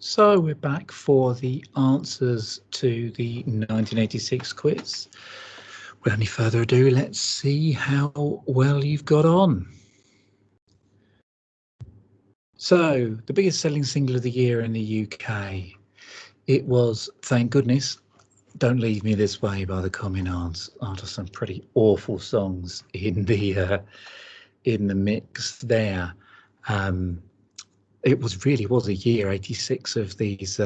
So we're back for the answers to the 1986 quiz. Without any further ado, let's see how well you've got on. So the biggest selling single of the year in the UK, it was Thank Goodness, Don't Leave Me This Way by the Communards. After some pretty awful songs in the mix there. It was a year, 86, of these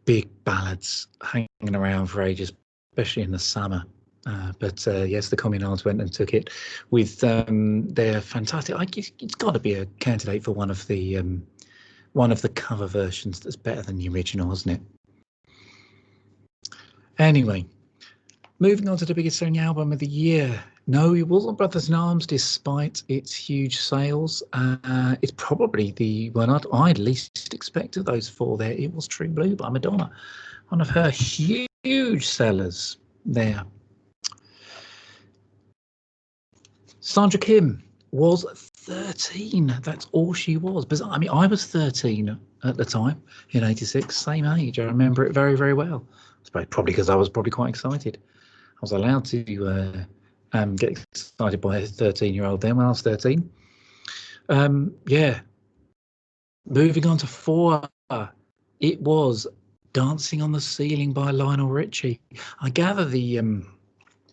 big ballads hanging around for ages, especially in the summer. But yes, the Communards went and took it with their fantastic. It's got to be a candidate for one of the cover versions that's better than the original, isn't it? Anyway, moving on to the biggest selling album of the year. No, it wasn't Brothers in Arms, despite its huge sales. It's probably the one I'd least expect of those four there. It was True Blue by Madonna, one of her huge sellers there. Sandra Kim was 13. That's all she was. But I mean, I was 13 at the time in 86, same age. I remember it very, very well. Probably because I was probably quite excited. I was allowed to get excited by a 13-year-old then when I was 13. Yeah. Moving on to 4, it was Dancing on the Ceiling by Lionel Richie. I gather the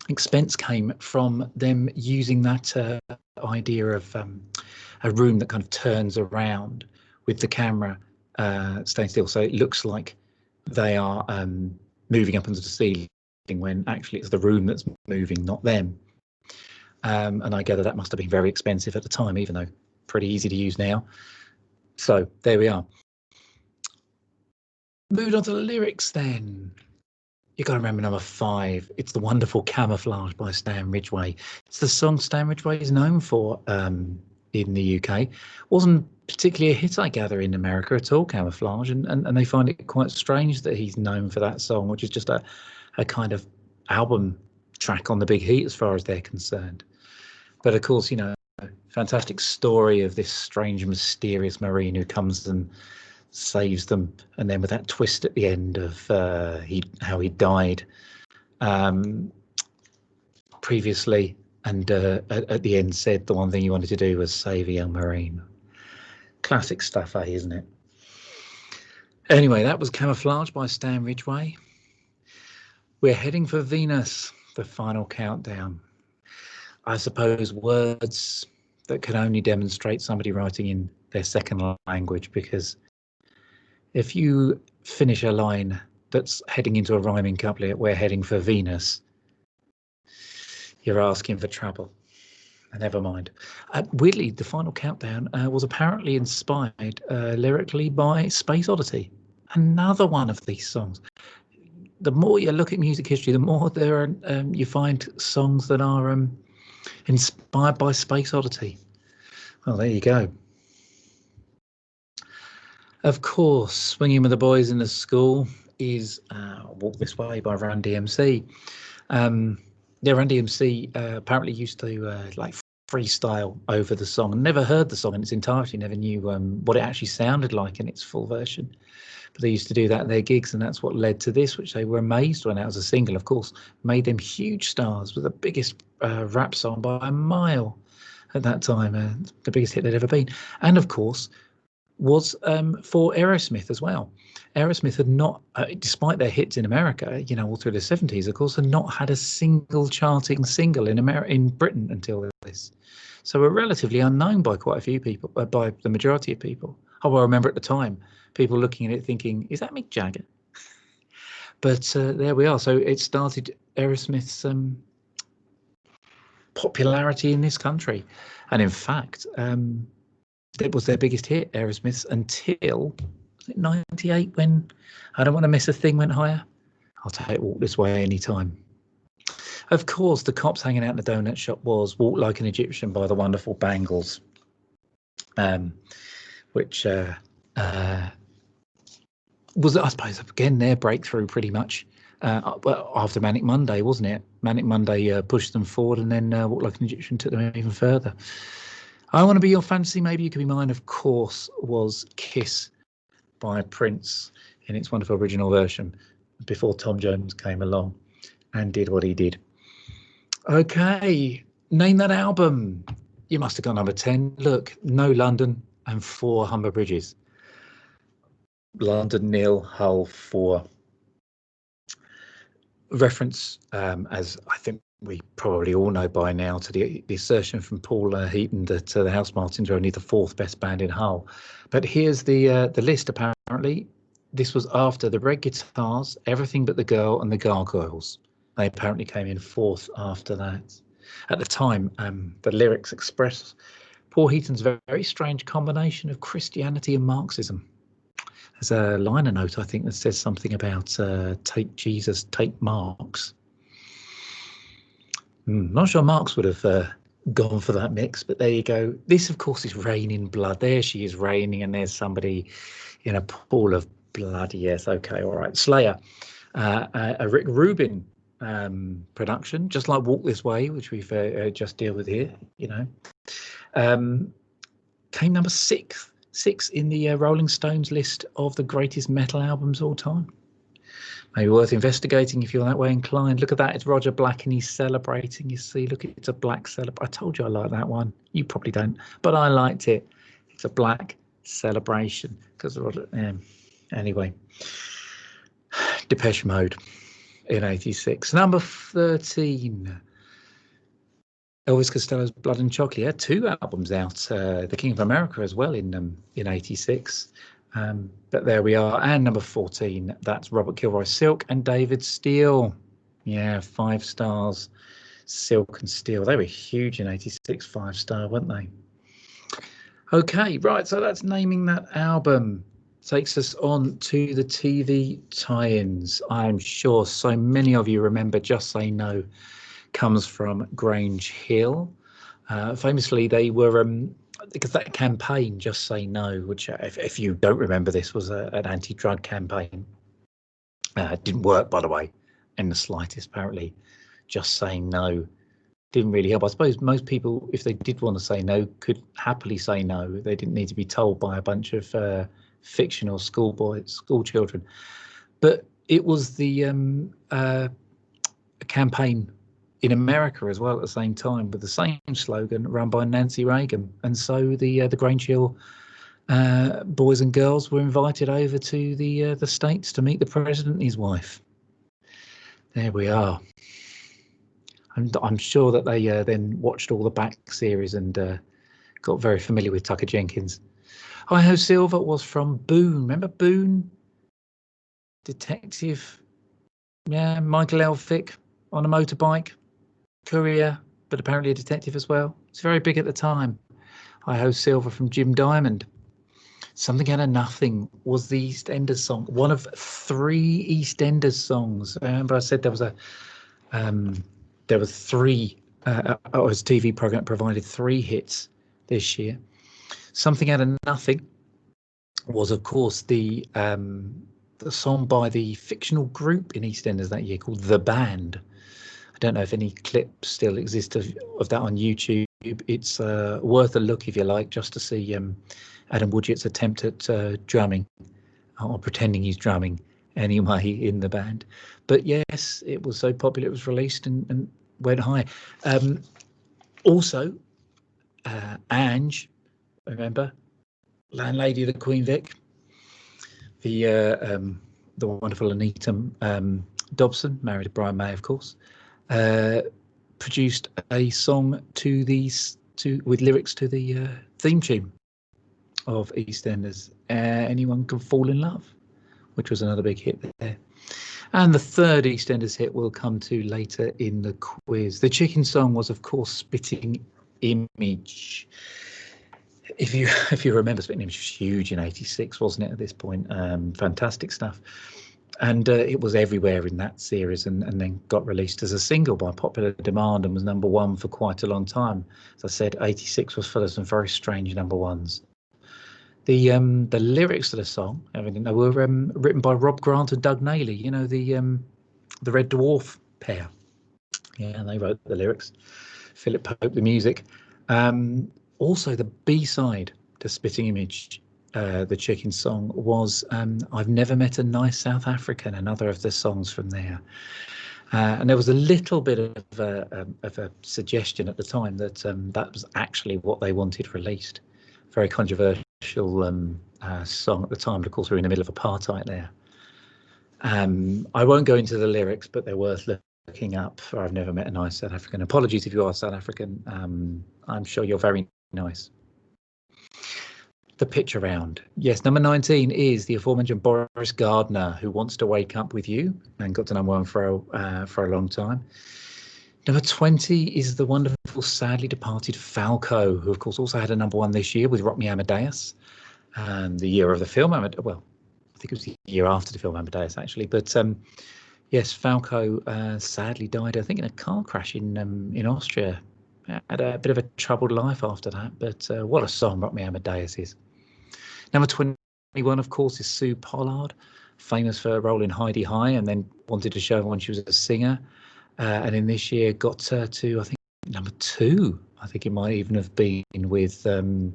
expense came from them using that idea of a room that kind of turns around with the camera staying still, so it looks like they are moving up into the ceiling when actually it's the room that's moving, not them. And I gather that must have been very expensive at the time, even though pretty easy to use now. So there we are. Moving on to the lyrics then. You got to remember number 5. It's The Wonderful Camouflage by Stan Ridgway. It's the song Stan Ridgway is known for in the UK. Wasn't particularly a hit, I gather, in America at all, Camouflage, and they find it quite strange that he's known for that song, which is just a kind of album track on the Big Heat as far as they're concerned. But of course, you know, fantastic story of this strange, mysterious Marine who comes and saves them, and then with that twist at the end of how he died previously, and at the end said the one thing he wanted to do was save a young Marine. Classic stuff, isn't it? Anyway, that was Camouflage by Stan Ridgway. We're heading for Venus, the final countdown. I suppose words that can only demonstrate somebody writing in their second language, because if you finish a line that's heading into a rhyming couplet, we're heading for Venus, you're asking for trouble. Never mind. Weirdly, the final countdown was apparently inspired lyrically by Space Oddity, another one of these songs. The more you look at music history, the more there are you find songs that are inspired by Space Oddity. Well, there you go. Of course, Swinging with the Boys in the School is Walk This Way by Run DMC. Run DMC apparently used to like freestyle over the song. Never heard the song in its entirety, never knew what it actually sounded like in its full version. But they used to do that at their gigs, and that's what led to this, which they were amazed when out as a single, of course, made them huge stars, with the biggest rap song by a mile at that time, the biggest hit they'd ever been. And of course, was for Aerosmith as well. Aerosmith had not, despite their hits in America, you know, all through the 70s, of course, had not had a single charting single in Britain until this. So we're relatively unknown by quite a few people, by the majority of people. I remember at the time, people looking at it thinking, is that Mick Jagger? But there we are. So it started Aerosmith's popularity in this country. And in fact, it was their biggest hit, Aerosmith's, until 98, when I Don't Want to Miss a Thing went higher. I'll take Walk This Way anytime. Of course, the cops hanging out in the donut shop was Walk Like an Egyptian by the Wonderful Bangles, which was, I suppose, again, their breakthrough pretty much after Manic Monday, wasn't it? Manic Monday pushed them forward, and then Walk Like an Egyptian took them even further. I Want to Be Your Fantasy, Maybe You Could Be Mine, of course, was Kiss by Prince in its wonderful original version before Tom Jones came along and did what he did. Okay, name that album. You must have got number 10. Look, No London and 4 Humber Bridges. London 0, Hull 4. Reference, as I think we probably all know by now, to the assertion from Paul Heaton that the Housemartins are only the 4th best band in Hull. But here's the list. Apparently, this was after the Red Guitars, Everything But the Girl, and the Gargoyles. They apparently came in 4th after that. At the time, the lyrics express Paul Heaton's very strange combination of Christianity and Marxism. There's a liner note, I think, that says something about take Jesus, take Marx. Not sure Marx would have gone for that mix, but there you go. This, of course, is Raining Blood. There she is raining, and there's somebody in a pool of blood. Yes, okay, all right. Slayer, a Rick Rubin production, just like Walk This Way, which we've just dealt with here, you know. Came number 6 in the Rolling Stones list of the greatest metal albums all time. Maybe worth investigating if you're that way inclined. Look at that, it's Roger Black and he's celebrating. You see, look, it's a black I told you I like that one. You probably don't, but I liked it. It's a black celebration because Roger. Anyway, Depeche Mode in '86. Number 13. Elvis Costello's Blood and Chocolate. Yeah, 2 albums out. The King of America as well in '86. But there we are. And number 14, that's Robert Kilroy's Silk and David Steele. Yeah, 5 stars. Silk and Steele. They were huge in '86, 5-star, weren't they? Okay, right. So that's naming that album. Takes us on to the TV tie-ins. I'm sure so many of you remember Just Say No comes from Grange Hill. Famously, they were because that campaign, Just Say No, which if you don't remember, this was an anti-drug campaign. It didn't work, by the way, in the slightest. Apparently, just saying no didn't really help. I suppose most people, if they did want to say no, could happily say no. They didn't need to be told by a bunch of fictional school children. But it was the campaign in America as well at the same time with the same slogan run by Nancy Reagan. And so the Grange Hill boys and girls were invited over to the States to meet the president and his wife. There we are. I'm sure that they then watched all the back series and got very familiar with Tucker Jenkins. Hi Ho Silver was from Boone. Remember Boone? Detective. Yeah, Michael Elphick on a motorbike. Courier, but apparently a detective as well. It's very big at the time. Hi Ho Silver from Jim Diamond. Something Out of Nothing was the EastEnders song. One of 3 EastEnders songs. Remember I said there was there were 3. His TV program provided 3 hits this year. Something Out of Nothing was, of course, the song by the fictional group in EastEnders that year called The Band. I don't know if any clips still exist of that on YouTube. It's worth a look if you like, just to see Adam Woodgett's attempt at drumming, or pretending he's drumming anyway in the band. But yes, it was so popular it was released and went high. Also, Ange, remember, landlady of the Queen Vic, the wonderful Anita Dobson, married to Brian May, of course. Produced a song with lyrics to the theme tune of EastEnders, Anyone Can Fall in Love, which was another big hit there. And the third EastEnders hit we'll come to later in the quiz. The chicken song was, of course, Spitting Image. If you remember, Spitting Image was huge in '86, wasn't it? At this point, fantastic stuff. And it was everywhere in that series and then got released as a single by popular demand and was number 1 for quite a long time. As I said, '86 was full of some very strange number 1s. The lyrics to the song, everything, they were written by Rob Grant and Doug Naylor, you know, the Red Dwarf pair. Yeah, they wrote the lyrics. Philip Pope the music. Also, the B-side to Spitting Image, the Chicken song, was I've Never Met a Nice South African, another of the songs from there. And there was a little bit of a suggestion at the time that that was actually what they wanted released. Very controversial song at the time, but of course we're in the middle of apartheid there. I won't go into the lyrics, but they're worth looking up. For I've Never Met a Nice South African. Apologies if you are South African. I'm sure you're very nice. The Pitch Around. Yes, number 19 is the aforementioned Boris Gardner, Who Wants to Wake Up With You, and got to number one for a long time. Number 20 is the wonderful, sadly departed Falco, who of course also had a number one this year with Rock Me Amadeus, the year of the film. Well, I think it was the year after the film Amadeus, actually. But yes, Falco sadly died, I think, in a car crash in Austria. Had a bit of a troubled life after that, but what a song Rock Me Amadeus is. Number 21, of course, is Sue Pollard, famous for a role in Heidi High, and then wanted to show everyone she was a singer. And in this year got her to, I think, number 2. I think it might even have been with We're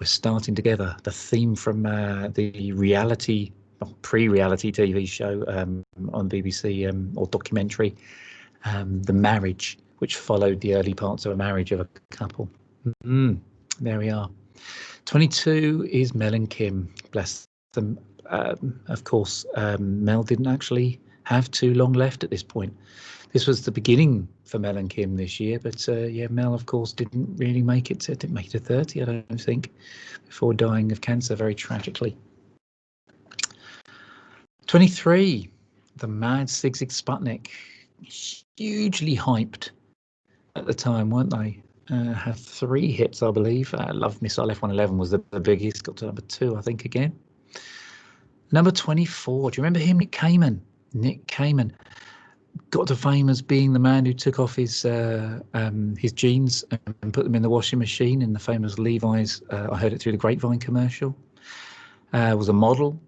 Starting Together, the theme from the reality, pre-reality TV show on BBC or documentary, The Marriage, which followed the early parts of a marriage of a couple. There we are. 22 is Mel and Kim, bless them. Of course, Mel didn't actually have too long left at this point. This was the beginning for Mel and Kim this year, but yeah, Mel, of course, didn't really make it to 30, I don't think, before dying of cancer very tragically. 23, the Mad Sig Zig Sputnik, hugely hyped at the time, weren't they? Had 3 hits, I believe. Love Missile F-111 was the biggest, got to number 2, I think, again. Number 24, do you remember him? Nick Kamen got to fame as being the man who took off his jeans and put them in the washing machine in the famous Levi's I Heard It Through the Grapevine commercial. Was a model.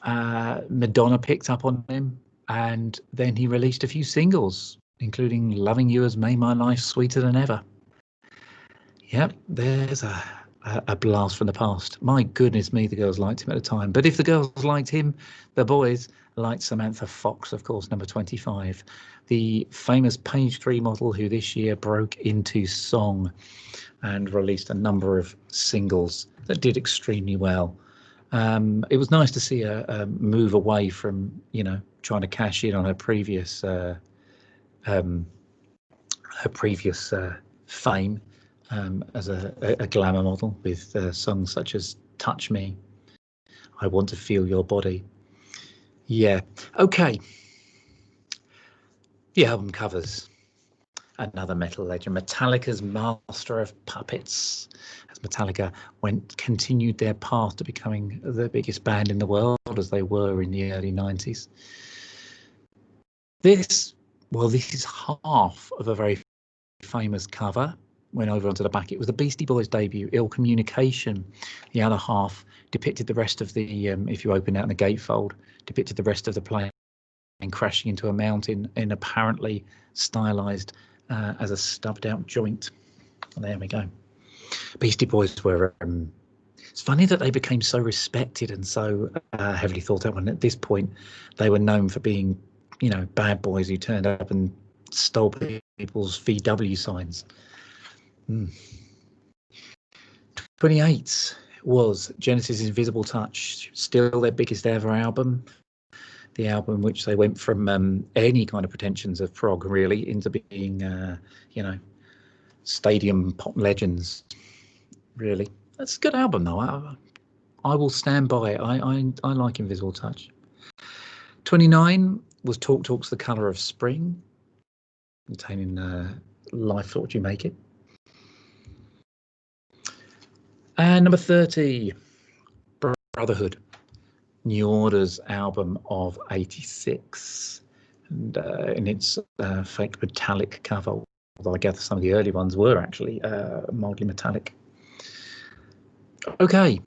Madonna picked up on him, and then he released a few singles, including Loving You Has Made My Life Sweeter Than Ever. Yep, there's a blast from the past. My goodness me, the girls liked him at the time. But if the girls liked him, the boys liked Samantha Fox, of course, number 25. The famous Page 3 model who this year broke into song and released a number of singles that did extremely well. It was nice to see her move away from, trying to cash in on her previous fame as a glamour model with songs such as Touch Me, I Want to Feel Your Body. Yeah, okay. The album covers. Another metal legend, Metallica's Master of Puppets, as Metallica continued their path to becoming the biggest band in the world, as they were in the early 90s. This is half of a very famous cover. Went over onto the back. It was the Beastie Boys debut, Ill Communication. The other half depicted the rest of the, if you open out the gatefold, depicted the rest of the plane crashing into a mountain in apparently stylized as a stubbed out joint. There we go. Beastie Boys were, it's funny that they became so respected and so heavily thought out when at this point they were known for being, bad boys who turned up and stole people's VW signs. 28 was Genesis' Invisible Touch, still their biggest ever album. The album which they went from any kind of pretensions of prog really into being, stadium pop legends. Really, that's a good album though. I will stand by it. I like Invisible Touch. 29 was Talk Talk's The Colour of Spring, containing Life Thought You Make It. And number 30, Brotherhood, New Order's album of 86, and in its fake metallic cover, although I gather some of the early ones were actually mildly metallic. Okay,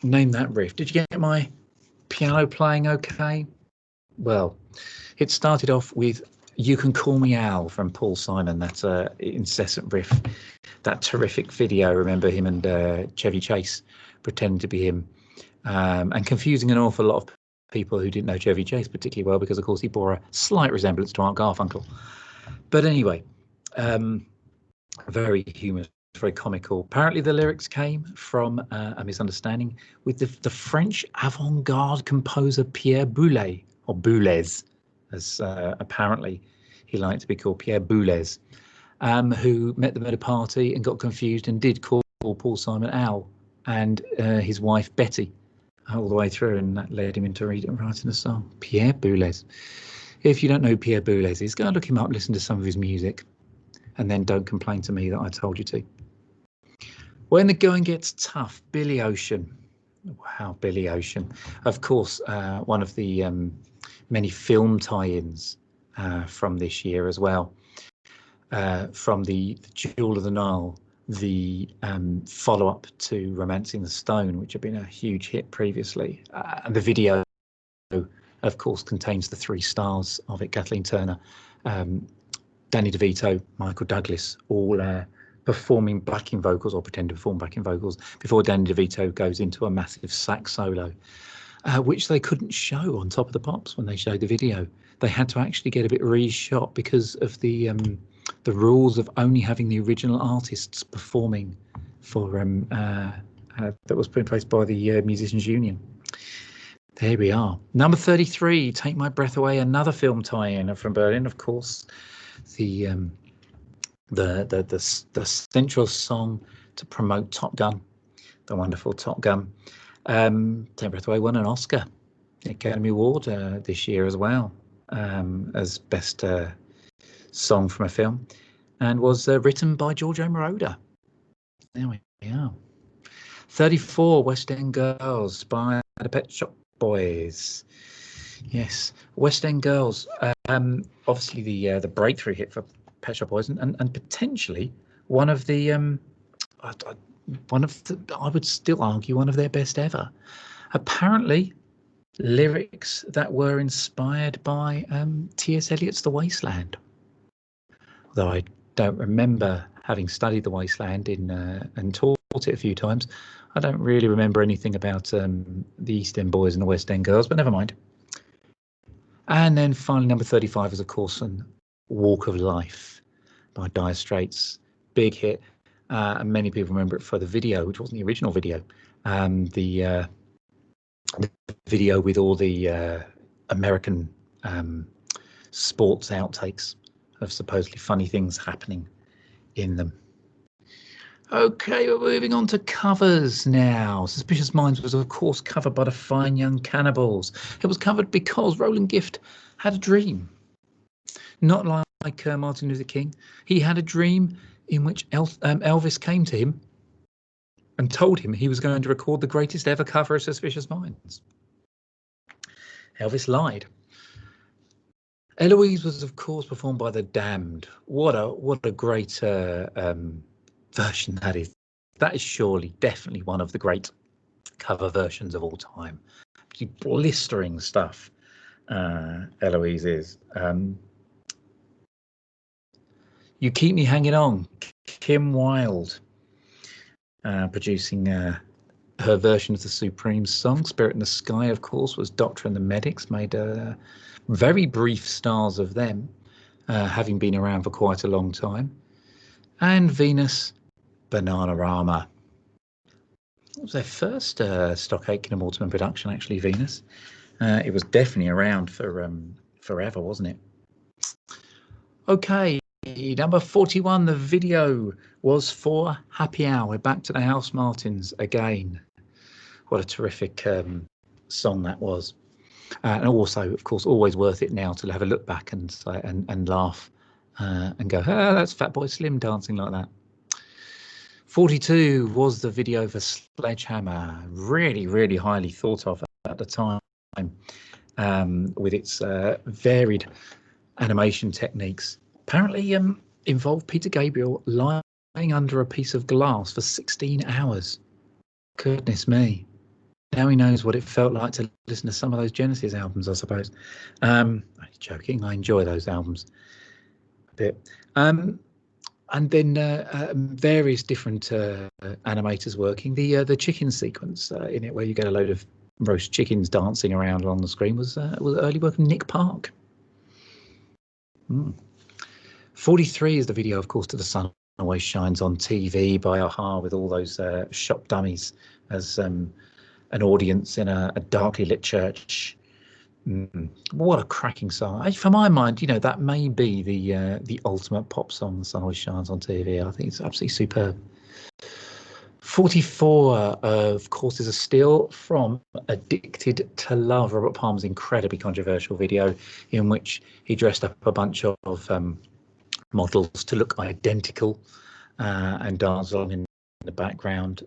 name that riff. Did you get my piano playing okay? Well, it started off with You Can Call Me Al from Paul Simon. That's a incessant riff. That terrific video. Remember him and Chevy Chase pretending to be him, and confusing an awful lot of people who didn't know Chevy Chase particularly well, because of course he bore a slight resemblance to Art Garfunkel. But anyway, very humorous, very comical. Apparently the lyrics came from a misunderstanding with the French avant-garde composer Pierre Boulez, or Boulez, as apparently he liked to be called, Pierre Boulez, who met them at a party and got confused and did call Paul Simon Al and his wife Betty all the way through, and that led him into writing a song. Pierre Boulez. If you don't know who Pierre Boulez is, go and look him up, listen to some of his music, and then don't complain to me that I told you to. When the Going Gets Tough, Billy Ocean. Wow, Billy Ocean. Of course, one of the many film tie-ins from this year as well. From the Jewel of the Nile, the follow-up to Romancing the Stone, which had been a huge hit previously. And the video, of course, contains the 3 stars of it: Kathleen Turner, Danny DeVito, Michael Douglas, all performing backing vocals, or pretend to perform backing vocals, before Danny DeVito goes into a massive sax solo, which they couldn't show on Top of the Pops when they showed the video. They had to actually get a bit reshot because of the rules of only having the original artists performing for that was put in place by the Musicians Union. There we are. Number 33, Take My Breath Away, another film tie-in from Berlin, of course. The central song to promote Top Gun, the wonderful Top Gun. Take My Breath Away won an Oscar, Academy Award this year as well, as best song from a film, and was written by Giorgio Moroder. There we are. 34, West End Girls by the Pet Shop Boys. Yes, West End Girls. Obviously the breakthrough hit for Pet Shop Boys, and potentially one of the I would still argue one of their best ever. Apparently, lyrics that were inspired by T.S. Eliot's The Wasteland. Although I don't remember having studied The Wasteland and taught it a few times, I don't really remember anything about the East End Boys and the West End Girls, but never mind. And then finally, number 35 is, of course, Walk of Life by Dire Straits. Big hit. And many people remember it for the video, which wasn't the original video. The video with all the American sports outtakes of supposedly funny things happening in them. Okay, we're moving on to covers now. Suspicious Minds was, of course, covered by the Fine Young Cannibals. It was covered because Roland Gift had a dream. Not like Martin Luther King. He had a dream in which Elvis came to him and told him he was going to record the greatest ever cover of Suspicious Minds. Elvis lied. Eloise was, of course, performed by The Damned. What a great version that is. That is surely, definitely one of the great cover versions of all time. Blistering stuff, Eloise is. You Keep Me Hanging On, Kim Wilde, producing her version of the Supremes song. Spirit in the Sky, of course, was Doctor and the Medics, made very brief stars of them, having been around for quite a long time. And Venus, Bananarama. It was their first Stock Aitken and Waterman production, actually, Venus. It was definitely around for forever, wasn't it? Okay, number 41, the video was for Happy Hour. We're back to the House Martins again. What a terrific song that was. And also, of course, always worth it now to have a look back and laugh and go, oh, that's Fatboy Slim dancing like that. 42 was the video for Sledgehammer, really, really highly thought of at the time, with its varied animation techniques. Apparently involved Peter Gabriel lying under a piece of glass for 16 hours. Goodness me. now he knows what it felt like to listen to some of those Genesis albums, I suppose. I'm joking, I enjoy those albums a bit. And then various different animators working. The chicken sequence in it, where you get a load of roast chickens dancing around on the screen, was early work of Nick Park. 43 is the video, of course, to The Sun Always Shines on TV by a-ha, with all those shop dummies as an audience in a darkly lit church. What a cracking song! For my mind, that may be the ultimate pop song. The Sun Always Shines on TV. I think it's absolutely superb. 44, of course, is a still from Addicted to Love, Robert Palmer's incredibly controversial video in which he dressed up a bunch of models to look identical and dance along in the background.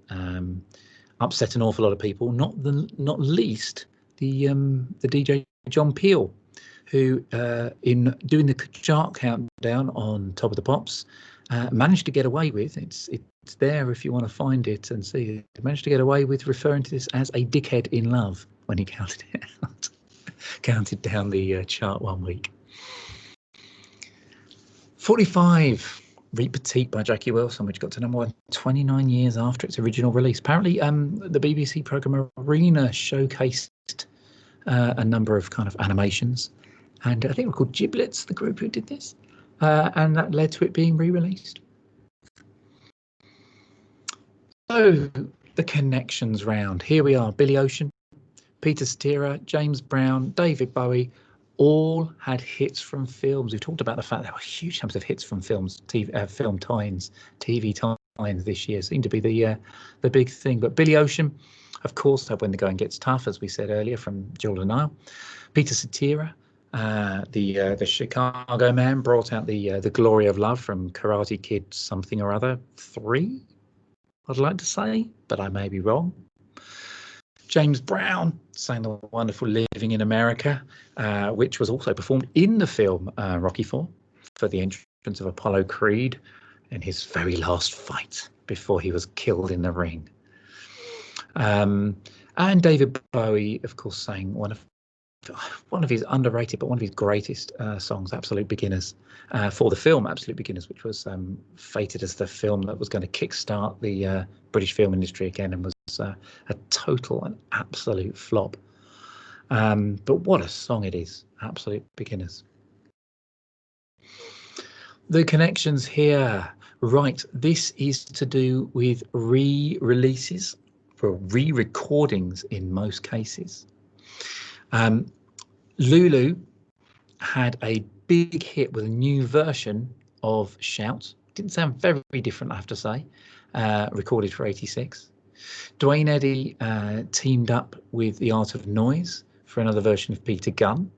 Upset an awful lot of people, not least the DJ John Peel, who in doing the chart countdown on Top of the Pops managed to get away with, it's there if you want to find it and see it, managed to get away with referring to this as a dickhead in love when he counted it out, counted down the chart one week. 45, Reet Petite by Jackie Wilson, which got to number 1 29 years after its original release. Apparently, the BBC programme Arena showcased a number of kind of animations, and I think it was called Giblets, the group who did this, and that led to it being re-released. So the connections round. Here we are: Billy Ocean, Peter Cetera, James Brown, David Bowie, all had hits from films. We've talked about the fact there were huge numbers of hits from films, film tie-ins, TV tie-ins this year. Seemed to be the big thing. But Billy Ocean, of course, When the Going Gets Tough, as we said earlier, from Jordan Nile. Peter Cetera, the Chicago Man, brought out the glory of love from Karate Kid something or other 3, I'd like to say, but I may be wrong. James Brown sang the wonderful Living in America, which was also performed in the film Rocky IV for the entrance of Apollo Creed in his very last fight before he was killed in the ring. And David Bowie, of course, sang one of his underrated but one of his greatest songs, Absolute Beginners, for the film Absolute Beginners, which was fated as the film that was going to kickstart the British film industry again, and was a total and absolute flop. But what a song it is, Absolute Beginners. The connections here, right, this is to do with re-releases, for re-recordings in most cases. Lulu had a big hit with a new version of Shout. Didn't sound very different, I have to say, recorded for 86. Duane Eddy teamed up with The Art of Noise for another version of Peter Gunn.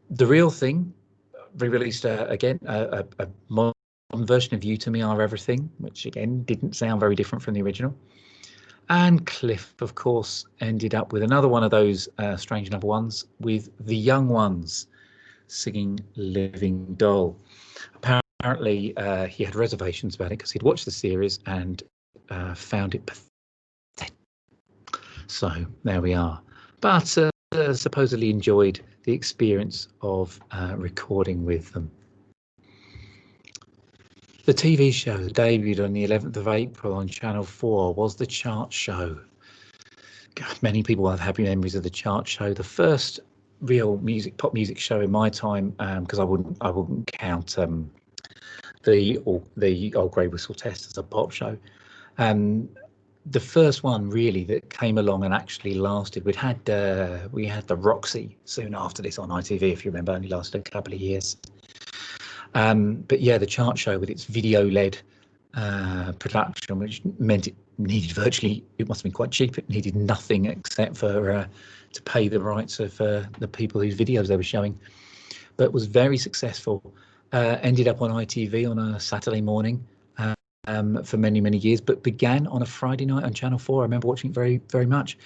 The Real Thing re-released again a modern version of You to Me Are Everything, which again didn't sound very different from the original. And Cliff, of course, ended up with another one of those strange number ones with The Young Ones singing Living Doll. Apparently, he had reservations about it because he'd watched the series and found it pathetic. So there we are. But supposedly enjoyed the experience of recording with them. The TV show that debuted on the 11th of April on Channel 4 was The Chart Show. God, many people will have happy memories of The Chart Show. The first real pop music show in my time, because I wouldn't count the Old Grey Whistle Test as a pop show. The first one really that came along and actually lasted. We had the Roxy soon after this on ITV, if you remember, only lasted a couple of years. But yeah, The Chart Show with its video-led production, which meant it must have been quite cheap. It needed nothing except for to pay the rights of the people whose videos they were showing. But was very successful. Ended up on ITV on a Saturday morning for many years, but began on a Friday night on Channel 4. I remember watching it very, very much.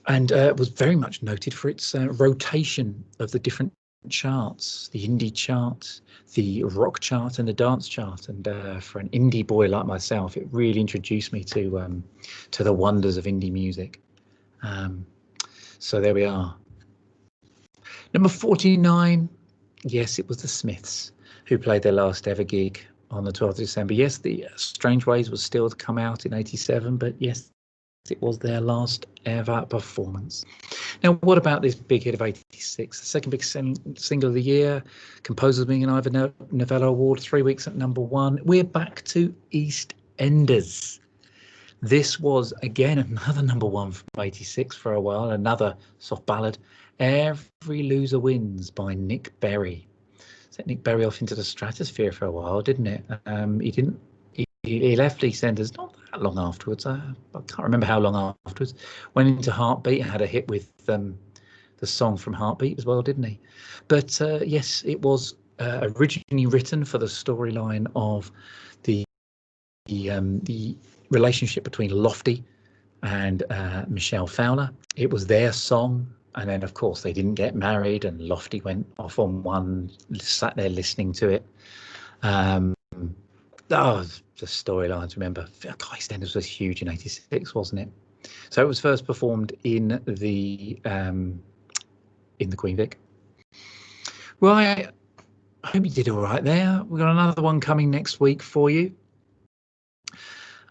And was very much noted for its rotation of the different charts, the indie chart, the rock chart and the dance chart. And for an indie boy like myself, it really introduced me to the wonders of indie music. So there we are. Number 49, yes, it was the Smiths who played their last ever gig on the 12th of December. Yes, the Strange Ways was still to come out in 87, but yes, it was their last ever performance. Now, what about this big hit of 86? The second big single of the year, composers being an Ivor Novello Award, 3 weeks at #1. We're back to EastEnders. This was, again, another #1 from 86 for a while, another soft ballad, Every Loser Wins by Nick Berry. Sent Nick Berry off into the stratosphere for a while, didn't it? He left EastEnders not that long afterwards. I can't remember how long afterwards. Went into Heartbeat and had a hit with the song from Heartbeat as well, didn't he? But yes, it was originally written for the storyline of the relationship between Lofty and Michelle Fowler. It was their song, and then of course they didn't get married, and Lofty went off on one, sat there listening to it. The storylines, remember, EastEnders was huge in 86, wasn't it? So it was first performed in the Queen Vic. Right, I hope you did all right there. We've got another one coming next week for you.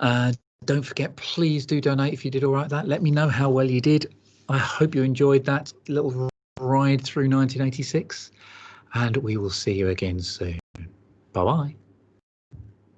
Don't forget, please do donate if you did all right. Let me know how well you did. I hope you enjoyed that little ride through 1986, and we will see you again soon. Bye-bye.